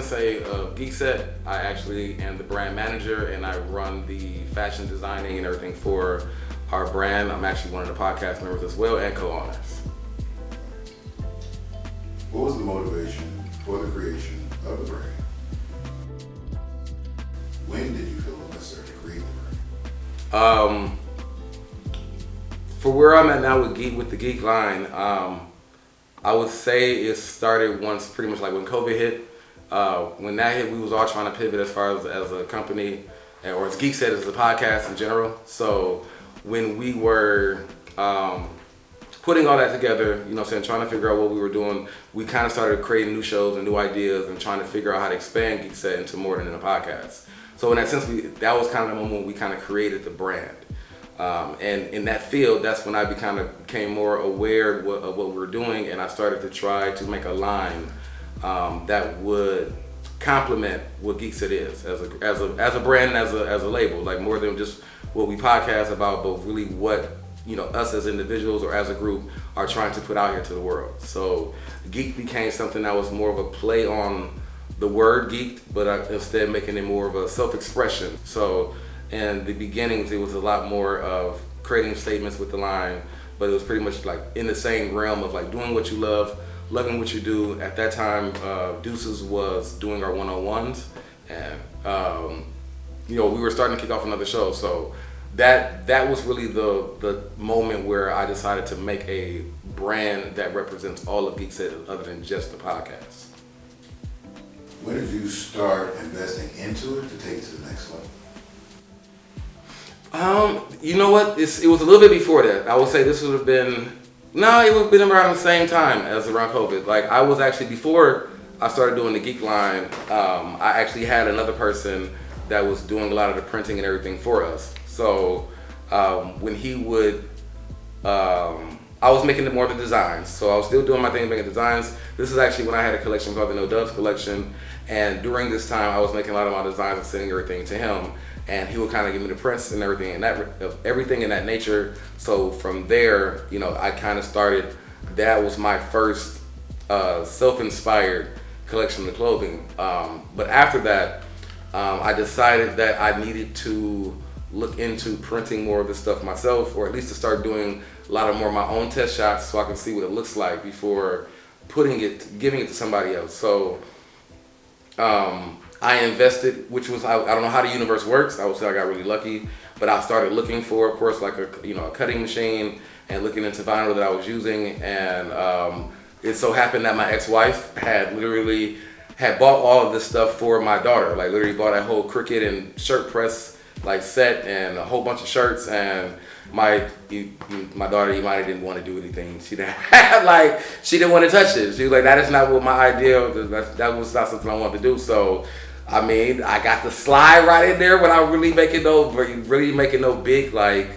Sensei of Geekset. I actually am the brand manager and I run the fashion designing and everything for our brand. I'm actually one of the podcast members as well and co-owners. What was the motivation for the creation of the brand? When did you feel necessary to create the brand? For where I'm at now with the Geek line, I would say it started once pretty much like when COVID hit. When that hit, we was all trying to pivot as far as a company, or as Geekset as a podcast in general. So when we were putting all that together, trying to figure out what we were doing, we kind of started creating new shows and new ideas and trying to figure out how to expand Geekset into more than a podcast. So in that sense, that was kind of the moment when we kind of created the brand. And in that field, that's when I became more aware of what we were doing, and I started to try to make a line that would complement what Geekset is as a brand and as a label, like more than just what we podcast about, but really what us as individuals or as a group are trying to put out here to the world. So Geek became something that was more of a play on the word geeked, but instead making it more of a self-expression. So in the beginnings, it was a lot more of creating statements with the line, but it was pretty much like in the same realm of like doing what you love, loving what you do. At that time, Deuces was doing our one-on-ones, and we were starting to kick off another show. So that was really the moment where I decided to make a brand that represents all of Geekset other than just the podcast. When did you start investing into it to take it to the next level? You know what? It was a little bit before that. I would say this would have been, it would have been around the same time as around COVID. Like I was actually, before I started doing the Geek line, I actually had another person that was doing a lot of the printing and everything for us. So when he would, I was making more of the designs. So I was still doing my thing, making designs. This is actually when I had a collection called the No Dubs collection. And during this time, I was making a lot of my designs and sending everything to him. And he would kind of give me the prints and everything in that nature. So from there, I kind of started, that was my first self-inspired collection of clothing. But after that, I decided that I needed to look into printing more of this stuff myself, or at least to start doing a lot of more of my own test shots so I can see what it looks like before giving it to somebody else. So I invested, which was, I don't know how the universe works. I would say I got really lucky, but I started looking for, of course, like a cutting machine and looking into vinyl that I was using. And it so happened that my ex-wife had bought all of this stuff for my daughter. Like literally bought a whole Cricut and shirt press like set and a whole bunch of shirts. And my daughter Imani didn't want to do anything. She didn't want to touch it. She was like, that is not what my idea. That was not something I wanted to do. So I got the slide right in there without really making no big like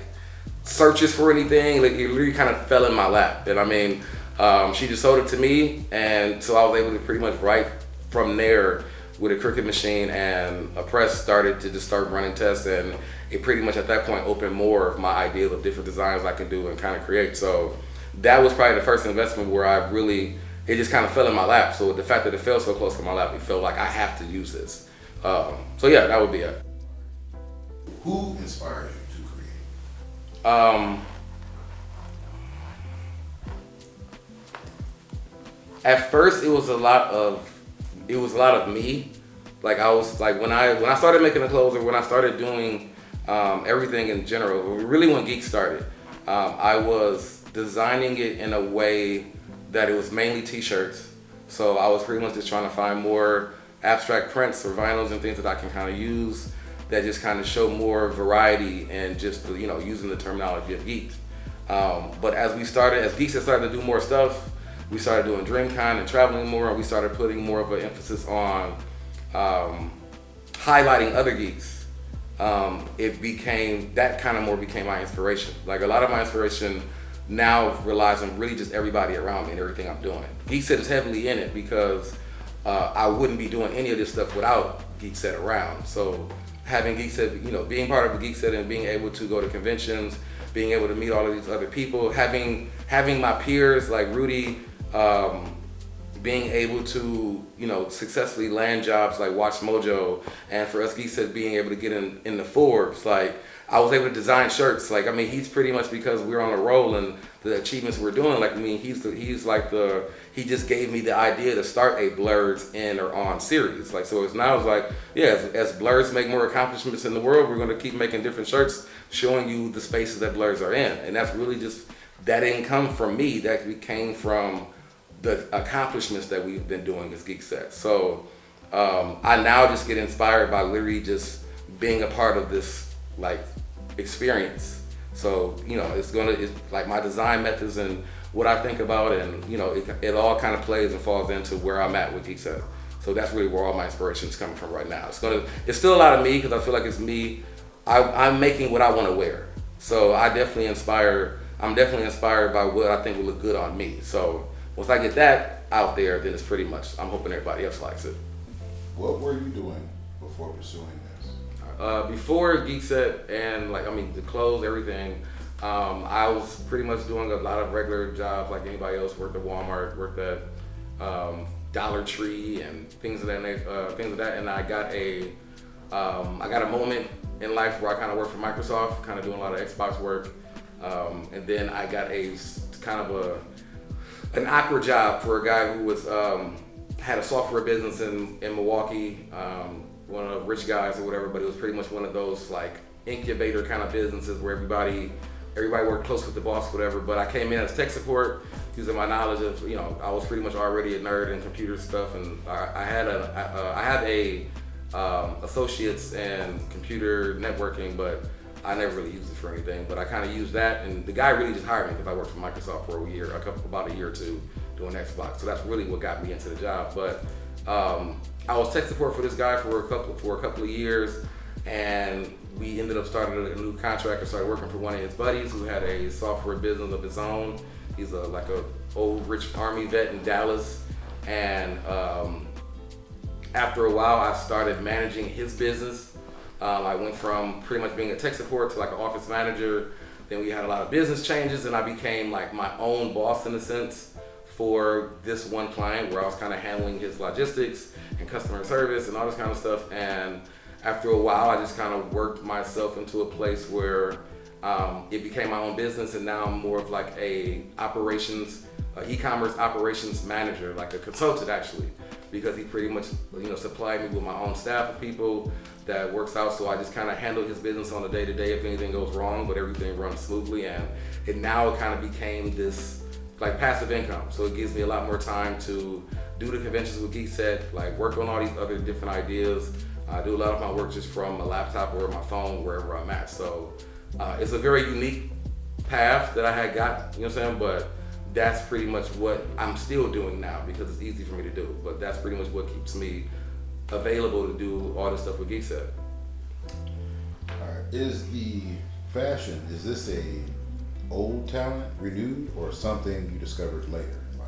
searches for anything. Like it really kind of fell in my lap. And she just sold it to me, and so I was able to pretty much write from there with a Cricut machine and a press. Started running tests, and it pretty much at that point opened more of my ideas of different designs I can do and kind of create. So that was probably the first investment where it just kind of fell in my lap. So the fact that it fell so close to my lap, it felt like I have to use this. So yeah, that would be it. Who inspired you to create? At first, it was a lot of me. Like I was like when I started making the clothes, or when I started doing everything in general. Really, when Geek started, I was designing it in a way that it was mainly T-shirts. So I was pretty much just trying to find more abstract prints or vinyls and things that I can kind of use that just kind of show more variety and just using the terminology of geek. But as Geekset started to do more stuff, we started doing DreamCon and traveling more, and we started putting more of an emphasis on highlighting other geeks. It became my inspiration. Like a lot of my inspiration now relies on really just everybody around me and everything I'm doing. Geekset is heavily in it because I wouldn't be doing any of this stuff without Geekset around. So having Geekset, being part of the Geekset and being able to go to conventions, being able to meet all of these other people, having my peers like Rudy, being able to, successfully land jobs like Watch Mojo, and for us Geekset being able to get in the Forbes, like I was able to design shirts. Like, I mean, he's pretty much, because we're on a roll and the achievements we're doing. Like, I mean, he just gave me the idea to start a Blurs in or on series. Like, so it's now it's like, yeah, as Blurs make more accomplishments in the world, we're going to keep making different shirts showing you the spaces that Blurs are in. And that's really just, that didn't come from me. That came from the accomplishments that we've been doing as Geekset. So I now just get inspired by literally just being a part of this like experience. So it's like my design methods and what I think about, and it all kind of plays and falls into where I'm at with Geekset. So that's really where all my inspiration is coming from right now. It's still a lot of me, because I feel like it's me. I'm making what I want to wear. So I'm definitely inspired by what I think will look good on me. So once I get that out there, then it's pretty much, I'm hoping everybody else likes it. What were you doing before pursuing this? Before Geekset and the clothes, everything, I was pretty much doing a lot of regular jobs like anybody else. Worked at Walmart, worked at Dollar Tree and things of that. And I got a moment in life where I kind of worked for Microsoft, kind of doing a lot of Xbox work. And then I got a kind of an awkward job for a guy who was had a software business in Milwaukee, one of the rich guys or whatever, but it was pretty much one of those like incubator kind of businesses where everybody worked close with the boss, whatever. But I came in as tech support using my knowledge of, I was pretty much already a nerd in computer stuff, and I have a associates in computer networking, but I never really used it for anything. But I kind of used that, and the guy really just hired me because I worked for Microsoft for about a year or two doing Xbox. So that's really what got me into the job. But I was tech support for this guy for a couple of years, and we ended up starting a new contract. I started working for one of his buddies who had a software business of his own. He's a old rich Army vet in Dallas, and after a while, I started managing his business. I went from pretty much being a tech support to like an office manager. Then we had a lot of business changes, and I became like my own boss in a sense for this one client, where I was kind of handling his logistics and customer service and all this kind of stuff. And after a while, I just kind of worked myself into a place where it became my own business, and now I'm more of like a e-commerce operations manager, like a consultant actually, because he pretty much supplied me with my own staff of people that works out. So I just kind of handle his business on a day-to-day if anything goes wrong, but everything runs smoothly. And it now kind of became this like passive income. So it gives me a lot more time to do the conventions with Geekset, like work on all these other different ideas. I do a lot of my work just from a laptop or my phone, wherever I'm at. So it's a very unique path that I had got, you know what I'm saying? But that's pretty much what I'm still doing now because it's easy for me to do. But that's pretty much what keeps me available to do all this stuff with Geekset. All right. Is the fashion, is this a old talent, renewed, or something you discovered later in life?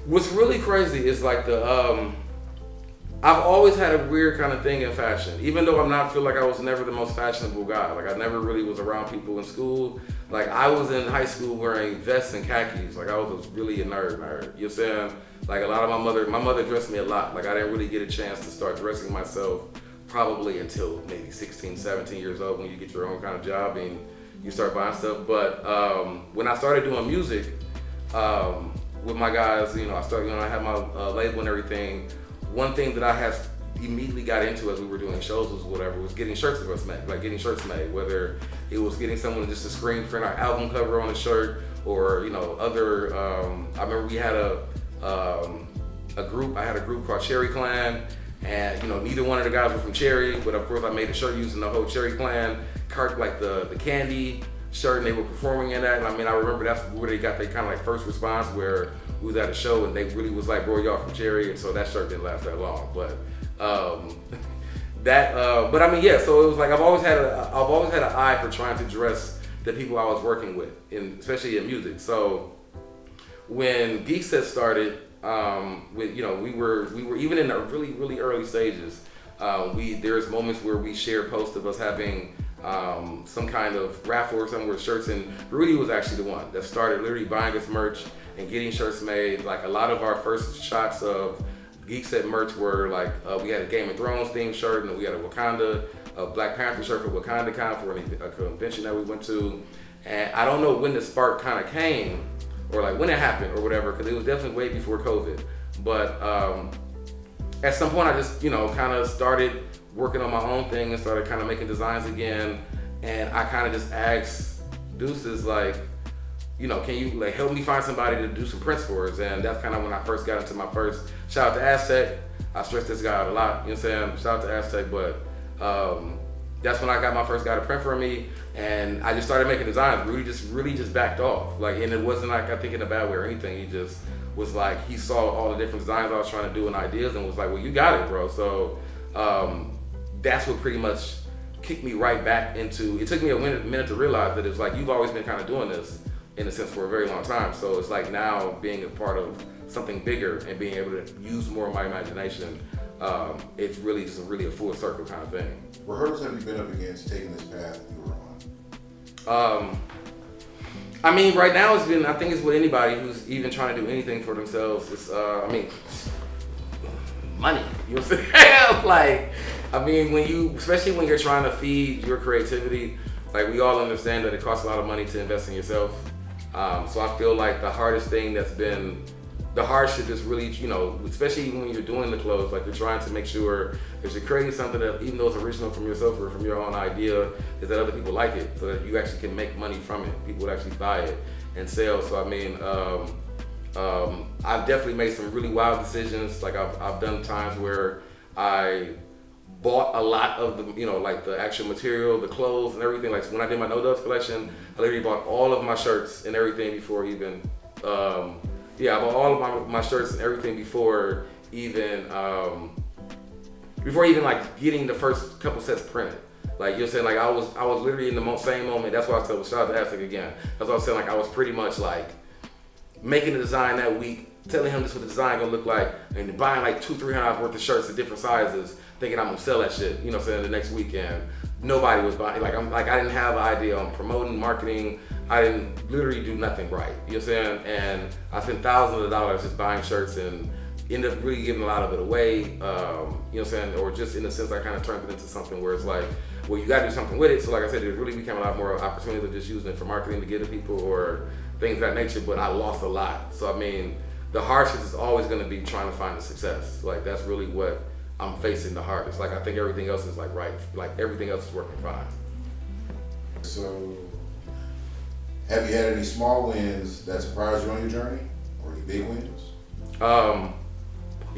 What's really crazy is like I've always had a weird kind of thing in fashion, even though feel like I was never the most fashionable guy. Like I never really was around people in school. Like I was in high school wearing vests and khakis. Like I was really a nerd. You know what I'm saying? Like a lot of my mother dressed me a lot. Like I didn't really get a chance to start dressing myself probably until maybe 16, 17 years old when you get your own kind of job and you start buying stuff. But when I started doing music with my guys, I had my label and everything. One thing that I had immediately got into as we were doing shows was getting shirts of us made, like getting shirts made, whether it was getting someone just to screen print our album cover on a shirt or, other, I remember we had a group called Cherry Clan, and, neither one of the guys were from Cherry, but of course I made a shirt using the whole Cherry Clan cart, like the candy shirt, and they were performing in that. And I remember that's where they got their kind of like first response, where we was at a show and they really was like, bro, y'all from Cherry, and so that shirt didn't last that long. But so it was like I've always had an eye for trying to dress the people I was working with, especially in music. So when Geekset started, we were even in the really, really early stages. There's moments where we share posts of us having some kind of raffle or something with shirts, and Rudy was actually the one that started literally buying us merch and getting shirts made. Like a lot of our first shots of Geekset merch were like, we had a Game of Thrones themed shirt, and we had a Black Panther shirt for WakandaCon for a convention that we went to. And I don't know when the spark kind of came, or like when it happened or whatever, because it was definitely way before COVID. But at some point I just, kind of started working on my own thing and started kind of making designs again. And I kind of just asked Deuces, like, can you like help me find somebody to do some prints for us? And that's kind of when I first got into my first, shout out to Aztec. I stress this guy out a lot, you know what I'm saying? Shout out to Aztec, but that's when I got my first guy to print for me, and I just started making designs. Rudy just really just backed off, like, and it wasn't like I think in a bad way or anything. He just was like, he saw all the different designs I was trying to do and ideas, and was like, well, you got it, bro. So that's what pretty much kicked me right back into. It took me a minute to realize that it's like you've always been kind of doing this in a sense for a very long time. So it's like now being a part of something bigger and being able to use more of my imagination. It's really just a full circle kind of thing. What hurdles have you been up against taking this path you were on? I mean, right now it's been, I think it's with anybody who's even trying to do anything for themselves. It's, money, you know what I'm saying? Like, I mean, especially when you're trying to feed your creativity, like we all understand that it costs a lot of money to invest in yourself. So I feel like the hardest thing that's been, the hardship is really, especially when you're doing the clothes, like you're trying to make sure that you're creating something that, even though it's original from yourself or from your own idea, is that other people like it, so that you actually can make money from it. People would actually buy it and sell. So I mean, I've definitely made some really wild decisions. Like I've done times where I bought a lot of the, like the actual material, the clothes and everything. Like when I did my No Dubs collection, I literally bought all of my shirts and everything before even, I bought all of my shirts and everything before even like getting the first couple sets printed. Like you're saying, like I was literally in the same moment. That's why I was telling, shout out to Aztec again. That's why I was saying, like I was pretty much like making the design that week, telling him this what the design gonna look like, and buying like $200-300 worth of shirts in different sizes, thinking I'm gonna sell that shit, the next weekend. Nobody was buying. Like I didn't have an idea on promoting, marketing. I didn't literally do nothing right. You know what I'm saying? And I spent thousands of dollars just buying shirts and ended up really giving a lot of it away. You know what I'm saying? Or just in a sense, I kind of turned it into something where it's like, well, you got to do something with it. So like I said, it really became a lot more opportunities of just using it for marketing to give to people or things of that nature. But I lost a lot. So I mean, the hardship is always going to be trying to find the success. Like that's really what I'm facing the hardest. Like I think everything else is like right. Like everything else is working fine. So, have you had any small wins that surprised you on your journey, or any big wins?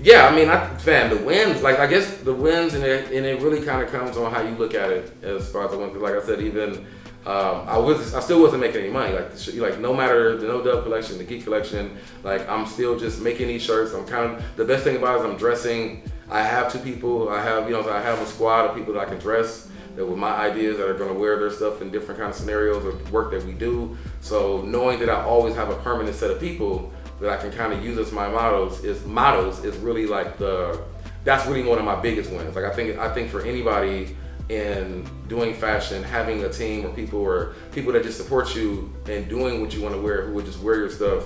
Yeah, I mean, the wins, like I guess the wins, and it really kind of comes on how you look at it as far as the wins. Like I said, even I still wasn't making any money. Like no matter the No Dub collection, the Geek collection, like I'm still just making these shirts. I'm kind of, the best thing about it is I'm dressing. I have 2 people. I have I have a squad of people that I can dress that with my ideas that are going to wear their stuff in different kind of scenarios or work that we do. So knowing that I always have a permanent set of people that I can kind of use as my models is really like that's really one of my biggest wins. Like I think for anybody in doing fashion, having a team or people that just support you and doing what you want to wear, who would just wear your stuff,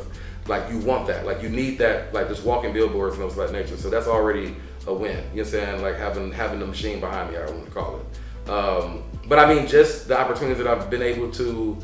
like you want that, like you need that, like just walking billboards and those of that nature. So that's already a win. You know what I'm saying? Like having the machine behind me, I want to call it. But I mean, just the opportunities that I've been able to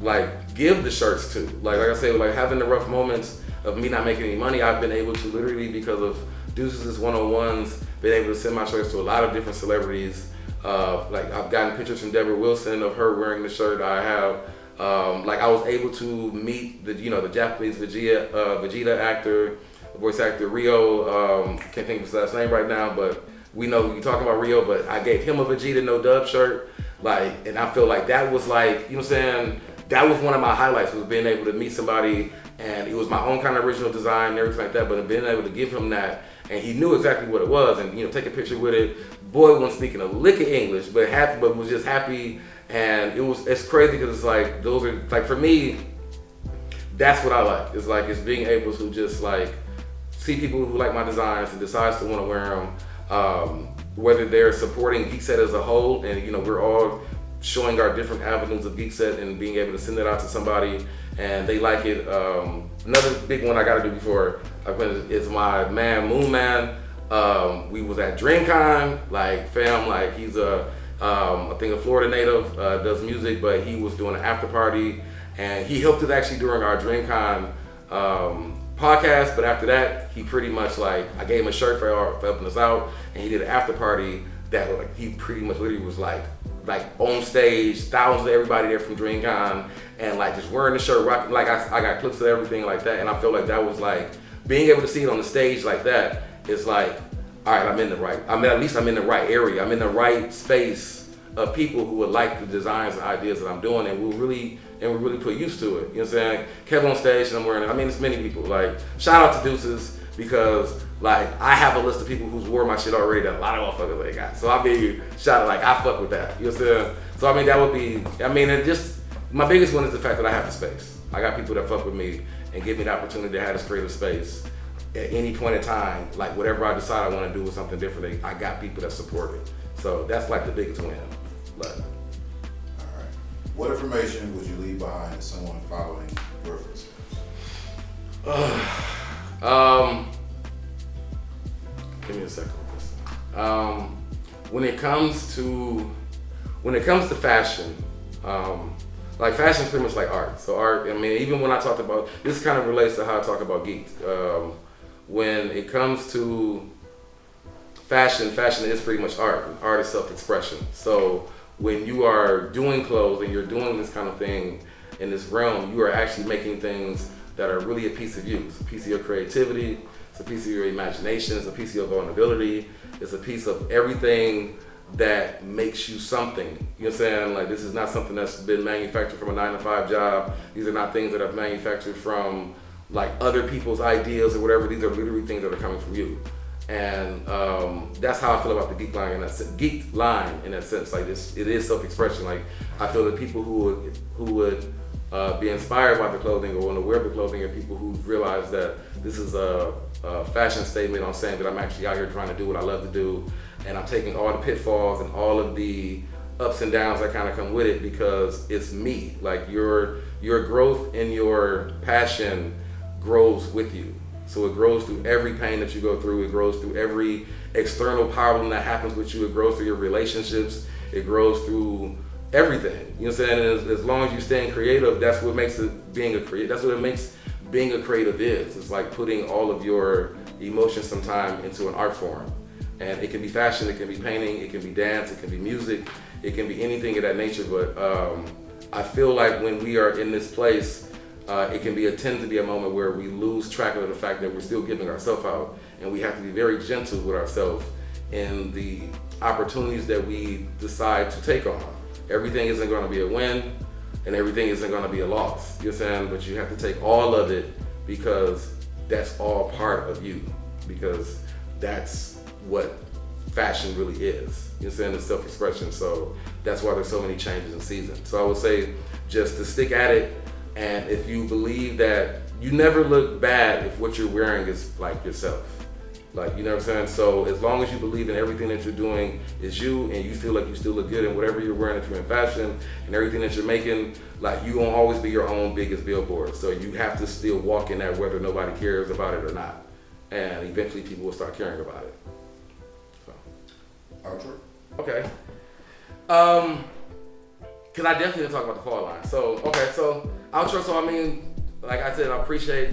like give the shirts to, like I said, like having the rough moments of me not making any money, I've been able to literally, because of Deuces 101s, been able to send my shirts to a lot of different celebrities. Like I've gotten pictures from Deborah Wilson of her wearing the shirt. I have, like I was able to meet the Japanese Vegeta actor, voice actor Rio. Can't think of his last name right now, but we know you're talking about Rio. But I gave him a Vegeta No Dub shirt, like, and I feel like that was like, you know what I'm saying? That was one of my highlights, was being able to meet somebody, and it was my own kind of original design and everything like that, but being able to give him that, and he knew exactly what it was, and take a picture with it. Boy wasn't speaking a lick of English, but was just happy, and it's crazy because it's like, those are, like for me, that's what I like. It's being able to just like see people who like my designs and decides to want to wear them, whether they're supporting Geekset as a whole, and we're all showing our different avenues of Geekset and being able to send it out to somebody and they like it. Another big one I gotta do before I finish is my man Moon Man. We was at DreamCon, like fam, like he's I think a Florida native, does music, but he was doing an after party and he helped us actually during our DreamCon podcast, but after that, he pretty much like, I gave him a shirt for helping us out and he did an after party that like he pretty much literally was like on stage, thousands of everybody there from DreamCon and like just wearing the shirt, rocking, like I got clips of everything like that and I feel like that was like, being able to see it on the stage like that, it's like, all right, I'm in the right area. I'm in the right space of people who would like the designs and ideas that I'm doing, and we'll really put used to it. You know what I'm saying? Kevin on stage, and I'm wearing it. I mean, it's many people. Like, shout out to Deuces because like I have a list of people who's wore my shit already that a lot of motherfuckers ain't got. So I mean, shout out, like I fuck with that. You know what I'm saying? So I mean, that would be. I mean, it just my biggest one is the fact that I have the space. I got people that fuck with me and give me the opportunity to have this creative space. At any point in time, like whatever I decide I want to do with something different, I got people that support it. So that's like the biggest win. But all right, what information would you leave behind to someone following your footsteps? Give me a second with this. When it comes to fashion, like fashion is pretty much like art. So art, I mean, even when I talked about, this kind of relates to how I talk about Geeked. When it comes to fashion is pretty much art. Art is self-expression. So when you are doing clothes and you're doing this kind of thing in this realm, you are actually making things that are really a piece of you. It's a piece of your creativity, it's a piece of your imagination, it's a piece of your vulnerability, it's a piece of everything that makes you something. You know what I'm saying? Like, this is not something that's been manufactured from a 9-to-5 job. These are not things that are manufactured from like other people's ideas or whatever. These are literally things that are coming from you. And that's how I feel about the geek line in that sense. Like, this, it is self-expression. Like, I feel that people who would be inspired by the clothing or want to wear the clothing are people who realize that this is a fashion statement on saying that I'm actually out here trying to do what I love to do, and I'm taking all the pitfalls and all of the ups and downs that kind of come with it because it's me. Like, your growth and your passion grows with you. So it grows through every pain that you go through. It grows through every external problem that happens with you. It grows through your relationships. It grows through everything. You know what I'm saying? And as long as you staying creative, that's what makes it being a creative. That's what it makes being a creative is. It's like putting all of your emotions sometime into an art form. And it can be fashion, it can be painting, it can be dance, it can be music, it can be anything of that nature. But I feel like when we are in this place, it can tend to be a moment where we lose track of the fact that we're still giving ourselves out, and we have to be very gentle with ourselves in the opportunities that we decide to take on. Everything isn't going to be a win, and everything isn't going to be a loss. You know what I'm saying? But you have to take all of it because that's all part of you, because that's what fashion really is. You know what I'm saying? It's self-expression. So that's why there's so many changes in season. So I would say just to stick at it. And if you believe that you never look bad if what you're wearing is like yourself, like, you know what I'm saying? So as long as you believe in everything that you're doing is you, and you feel like you still look good in whatever you're wearing, if you're in fashion and everything that you're making, like, you won't always be your own biggest billboard. So you have to still walk in that whether nobody cares about it or not. And eventually people will start caring about it. So. Outro? Okay. Cause I definitely talk about the fall line. So, okay, so outro. So I mean, like I said, I appreciate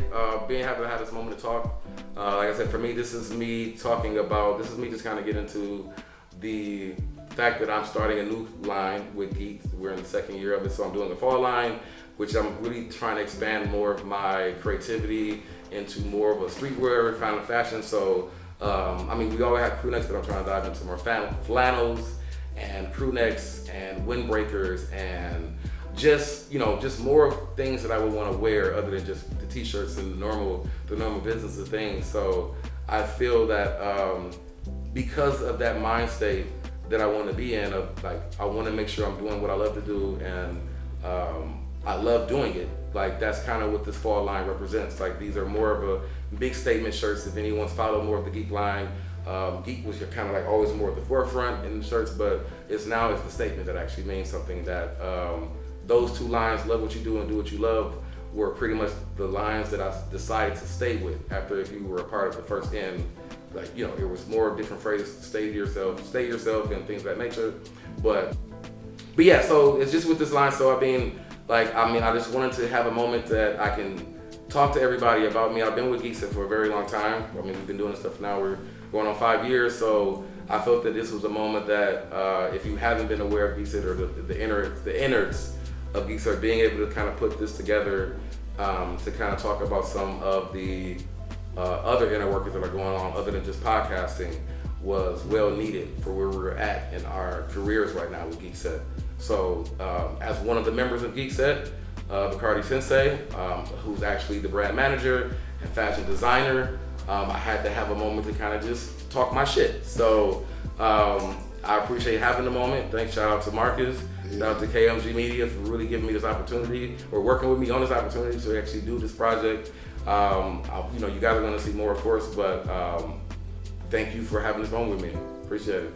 being happy to have this moment to talk. Like I said, for me, this is me just kind of getting into the fact that I'm starting a new line with Geeked. We're in the second year of it, so I'm doing a fall line, which I'm really trying to expand more of my creativity into more of a streetwear kind of fashion. So, I mean, we already have crew necks, but I'm trying to dive into more flannels and crew necks and windbreakers and just more things that I would want to wear other than just the t-shirts and the normal business of things. So I feel that because of that mind state that I want to be in, of like, I want to make sure I'm doing what I love to do, and I love doing it. Like, that's kind of what this fall line represents. Like, these are more of a big statement shirts. If anyone's followed more of the Geek line, Geek was kind of like always more at the forefront in the shirts, but it's the statement that actually means something. That those two lines, love what you do and do what you love, were pretty much the lines that I decided to stay with after you were a part of the first end. Like, you know, it was more different phrases, stay yourself, and things of that nature. But yeah, so it's just with this line. So I just wanted to have a moment that I can talk to everybody about me. I've been with Geekset for a very long time. I mean, we've been doing this stuff now. We're going on 5 years. So I felt that this was a moment that if you haven't been aware of Geekset or the innards of Geekset, being able to kind of put this together to kind of talk about some of the other inner workings that are going on other than just podcasting was well needed for where we're at in our careers right now with Geekset. So as one of the members of Geekset, Bacardi Sensei, who's actually the brand manager and fashion designer, I had to have a moment to kind of just talk my shit. So I appreciate having the moment. Thanks, shout out to Marcus, shout out to KMG Media for really giving me this opportunity, or working with me on this opportunity to actually do this project. You guys are gonna see more, of course, but thank you for having this moment with me. Appreciate it.